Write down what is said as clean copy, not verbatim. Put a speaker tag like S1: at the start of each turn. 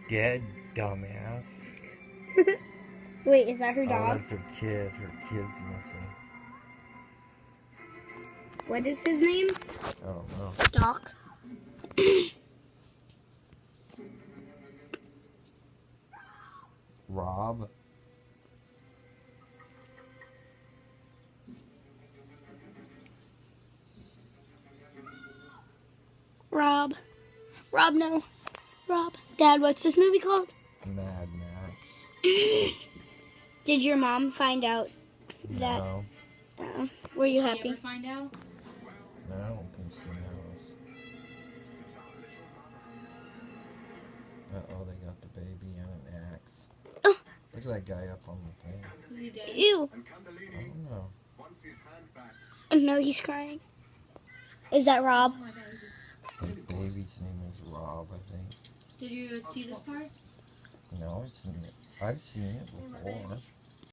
S1: dead, dumbass.
S2: Wait, is that her
S1: Oh,
S2: dog?
S1: that's her kid. Her kid's missing.
S2: What is his name?
S1: I don't know.
S2: Doc.
S1: Rob?
S2: Rob. Rob, no. Rob. Dad, what's this movie called?
S1: Mad Max.
S2: Did your mom find out that?
S1: No.
S2: Were you
S3: Did she
S2: happy?
S3: ever find out?
S1: No, I don't think she knows. Uh-oh, they got the baby and an axe.
S2: Oh.
S1: Look at that guy up on the thing.
S3: Is he dead?
S2: Ew.
S1: I don't know.
S2: Oh, no, he's crying. Is that Rob?
S3: Oh my God.
S1: The baby's name is Rob, I think.
S3: Did you see this part?
S1: No, I've seen it before.